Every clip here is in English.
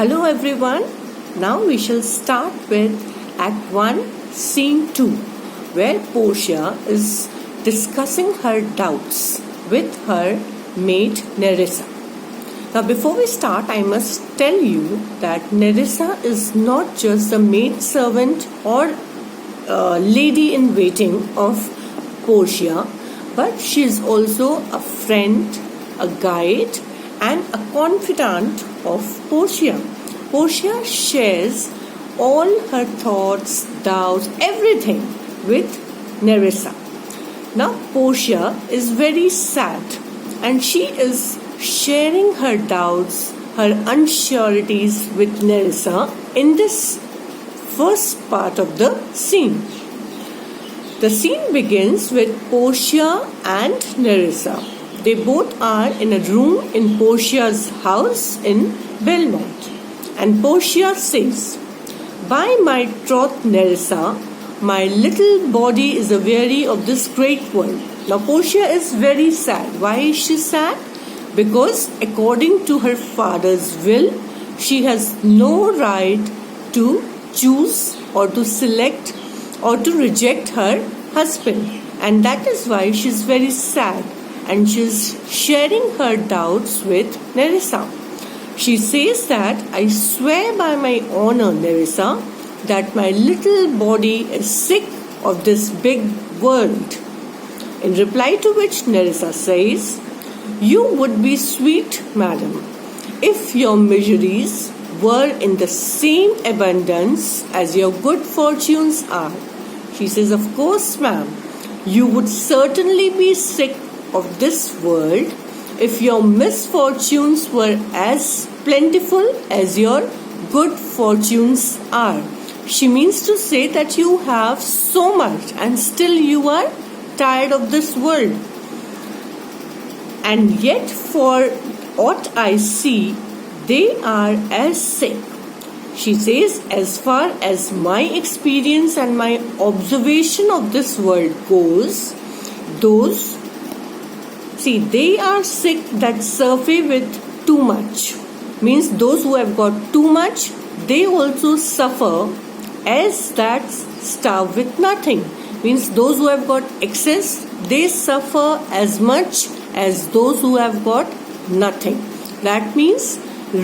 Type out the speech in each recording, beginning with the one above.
Hello everyone. Now we shall start with Act 1, Scene 2, where Portia is discussing her doubts with her maid Nerissa. Now before we start, I must tell you that Nerissa is not just the maid servant or lady in waiting of Portia, but she is also a friend, a guide, and a confidant of Portia. Portia shares all her thoughts, doubts, everything with Nerissa. Now Portia is very sad and she is sharing her doubts, her unsureties with Nerissa in this first part of the scene. The scene begins with Portia and Nerissa. They both are in a room in Portia's house in Belmont. And Portia says, "By my troth, Nerissa, my little body is weary of this great world." Now Portia is very sad. Why is she sad? Because according to her father's will, she has no right to choose or to select or to reject her husband. And that is why she is very sad. And she is sharing her doubts with Nerissa. She says that, "I swear by my honor, Nerissa, that my little body is sick of this big world." In reply to which Nerissa says, "You would be sweet, madam, if your miseries were in the same abundance as your good fortunes are." She says, "Of course, ma'am, you would certainly be sick of this world if your misfortunes were as plentiful as your good fortunes are." She means to say that you have so much and still you are tired of this world. And yet for aught I see, they are as sick. She says, "As far as my experience and my observation of this world goes, they are sick that suffer with too much." Means those who have got too much, they also suffer as that starve with nothing. Means those who have got excess, they suffer as much as those who have got nothing. That means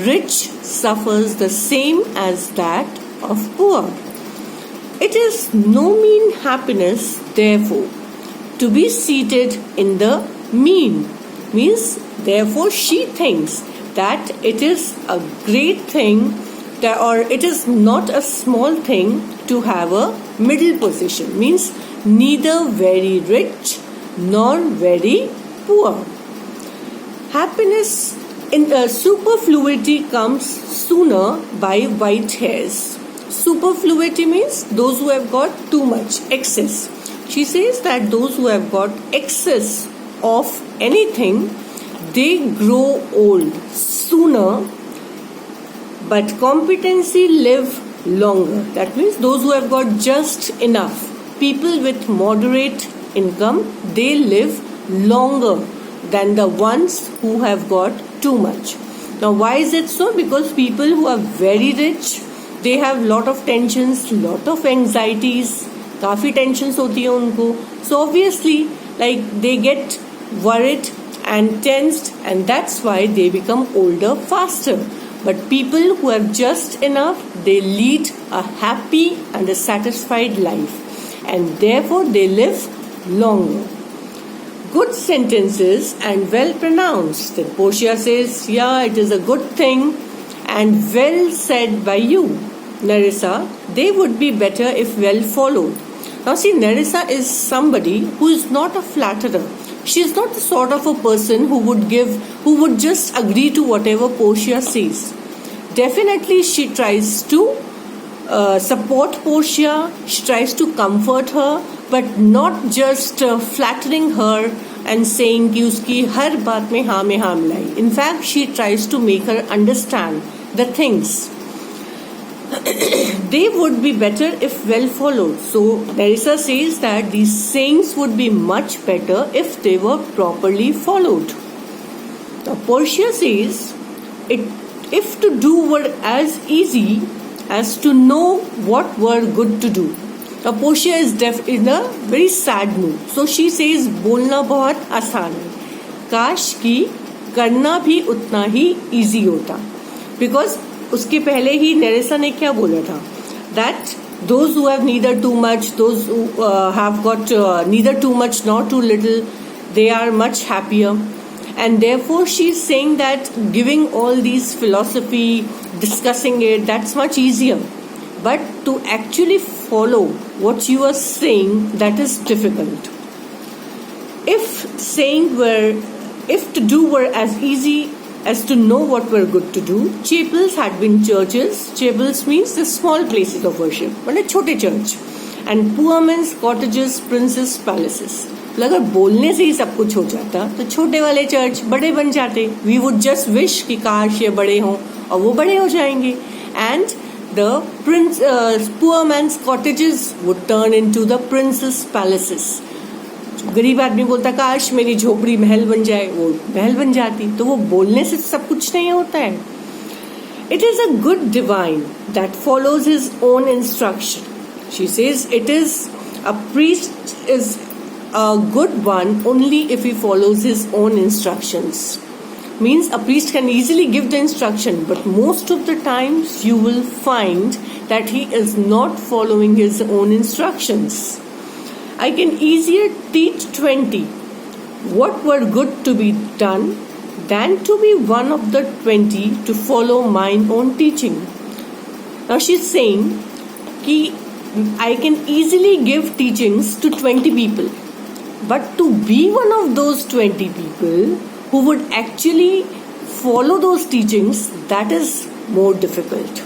rich suffers the same as that of poor. It is no mean happiness, therefore, to be seated in the mean. Means therefore she thinks that it is a great thing or it is not a small thing to have a middle position. Means neither very rich nor very poor. Happiness in superfluity comes sooner by white hairs. Superfluity means those who have got too much, excess. She says that those who have got excess of anything, they grow old sooner, but competency live longer. That means those who have got just enough. People with moderate income, they live longer than the ones who have got too much. Now why is it so? Because people who are very rich, they have lot of tensions, lot of anxieties, काफी tensions होती है उनको. So obviously they get worried and tensed, and that's why they become older faster. But people who have just enough, they lead a happy and a satisfied life, and therefore they live longer. Good sentences and well pronounced. Then Portia says, "Yeah, it is a good thing and well said by you, Nerissa. They would be better if well followed." Now see, Nerissa is somebody who is not a flatterer. She is not the sort of a person who would just agree to whatever Portia says. Definitely she tries to support Portia, she tries to comfort her, but not just flattering her and saying कि उसकी हर बात में हाँ मिलाई. In fact, she tries to make her understand the things. They would be better if well followed. So Nerissa says that these sayings would be much better if they were properly followed. Now Portia says, if to do were as easy as to know what were good to do. Now Portia is in a very sad mood. So she says, बोलना बहुत आसान है, काश कि करना भी उतना ही easy होता. Because उसके पहले ही नेरिसा ने क्या बोला था? That those who have neither too much, those who have got neither too much nor too little, they are much happier. And therefore she is saying that giving all these philosophy, discussing it, that's much easier. But to actually follow what you are saying, that is difficult. If to do were as easy as to know what were good to do, chapels had been churches. Chapels means the small places of worship, मतलब छोटे church. And poor men's cottages, princes' palaces. अगर बोलने से ही सब कुछ हो जाता तो छोटे वाले चर्च बड़े बन जाते. We would just wish कि काश ये बड़े हों और वो बड़े हो जाएंगे. And the poor man's cottages would turn into the prince's palaces. गरीब आदमी बोलता काश मेरी झोपड़ी महल बन जाए, वो महल बन जाती. तो वो बोलने से सब कुछ नहीं होता है. It is a good divine that follows his own instruction. She says it is a priest is a good one only if he follows his own instructions. Means a priest can easily give the instruction, but most of the times you will find that he is not following his own instructions. I can easier teach 20 what were good to be done than to be one of the 20 to follow mine own teaching. Now she's saying that I can easily give teachings to 20 people, but to be one of those 20 people who would actually follow those teachings, that is more difficult.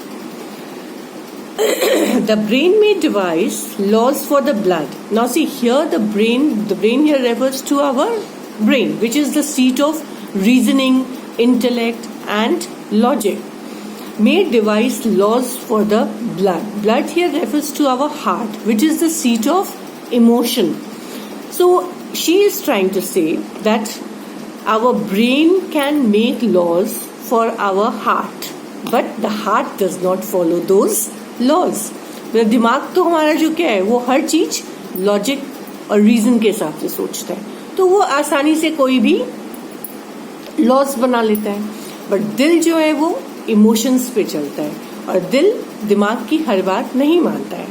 The brain may devise laws for the blood. Now see here, the brain here refers to our brain, which is the seat of reasoning, intellect and logic. May devise laws for the blood. Blood here refers to our heart, which is the seat of emotion. So she is trying to say that our brain can make laws for our heart, but the heart does not follow those laws. दिमाग तो हमारा जो क्या है, वो हर चीज logic और reason के हिसाब से सोचता है, तो वो आसानी से कोई भी लॉस बना लेता है. बट दिल जो है वो इमोशंस पे चलता है, और दिल दिमाग की हर बात नहीं मानता है.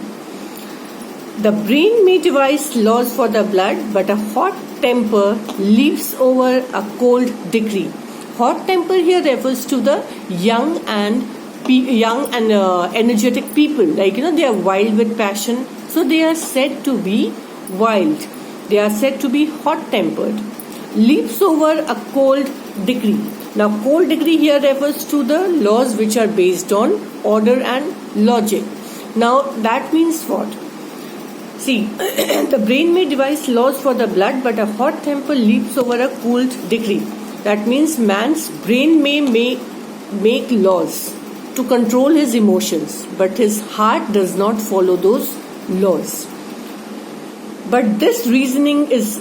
The brain may devise laws for the blood, but a hot temper leaps over a cold decree. Hot temper here refers to the young and energetic people, like they are wild with passion, so they are said to be wild. They are said to be hot tempered. Leaps over a cold decree. Now cold decree here refers to the laws which are based on order and logic. Now that means what? See, the brain may devise laws for the blood, but a hot temper leaps over a cold decree. That means man's brain may make laws to control his emotions, but his heart does not follow those laws. But this reasoning is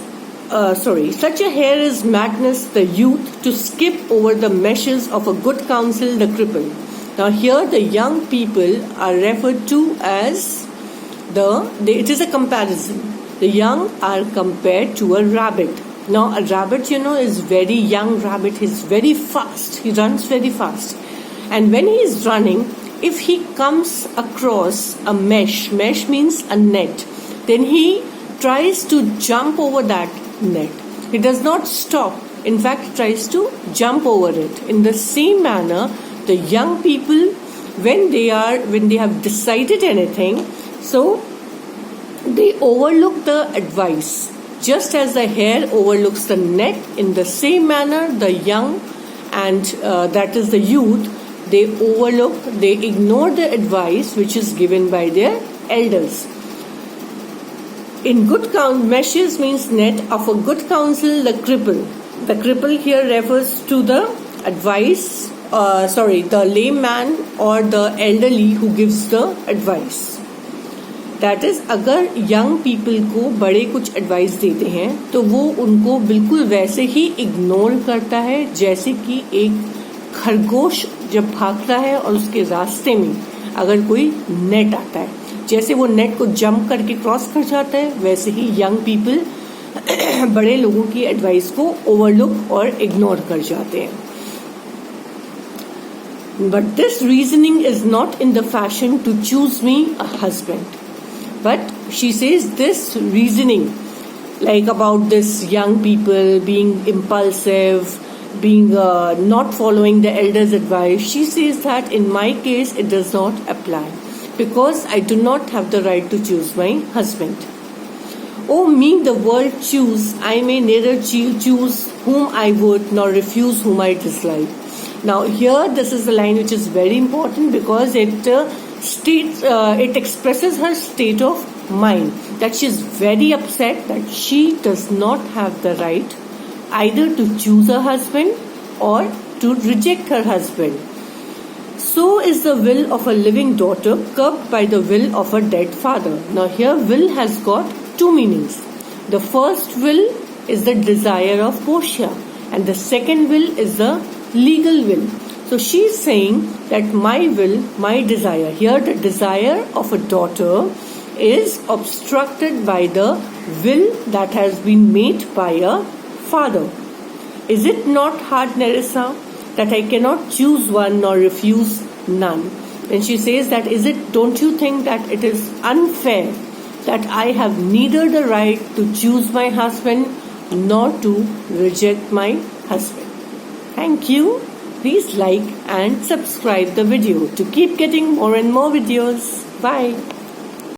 such a hair is madness, the youth, to skip over the meshes of a good counsel, the cripple. Now here the young people are referred to as it is a comparison. The young are compared to a rabbit. Now a rabbit, is very young rabbit. He's very fast. He runs very fast. And when he is running, if he comes across a mesh means a net, then he tries to jump over that net. He does not stop. In fact, tries to jump over it. In the same manner, the young people, when they have decided anything, so they overlook the advice. Just as the hare overlooks the net, in the same manner, the young and that is the youth, they ignore the advice which is given by their elders. In good meshes means net of a good counsel, the cripple. The cripple here refers to the advice, the lame man or the elderly who gives the advice. That is, अगर young people को बड़े कुछ advice देते हैं तो वो उनको बिल्कुल वैसे ही ignore करता है जैसे कि एक खरगोश जब भाग रहा है और उसके रास्ते में अगर कोई नेट आता है, जैसे वो नेट को जंप करके क्रॉस कर जाता है, वैसे ही यंग पीपल बड़े लोगों की एडवाइस को ओवरलुक और इग्नोर कर जाते हैं. But this reasoning is not in the fashion to choose me a husband. But she says this reasoning, like about this young people being impulsive, being not following the elders' advice, she says that in my case it does not apply because I do not have the right to choose my husband. Oh me, the world choose, I may neither choose whom I would nor refuse whom I dislike. Now here this is the line which is very important because it expresses her state of mind, that she is very upset that she does not have the right either to choose a husband or to reject her husband. So is the will of a living daughter curbed by the will of a dead father. Now here will has got two meanings. The first will is the desire of Portia and the second will is the legal will. So she is saying that my will, my desire, here the desire of a daughter is obstructed by the will that has been made by a father. Is it not hard, Nerissa, that I cannot choose one nor refuse none? And she says that don't you think that it is unfair that I have neither the right to choose my husband nor to reject my husband? Thank you. Please like and subscribe the video to keep getting more and more videos. Bye.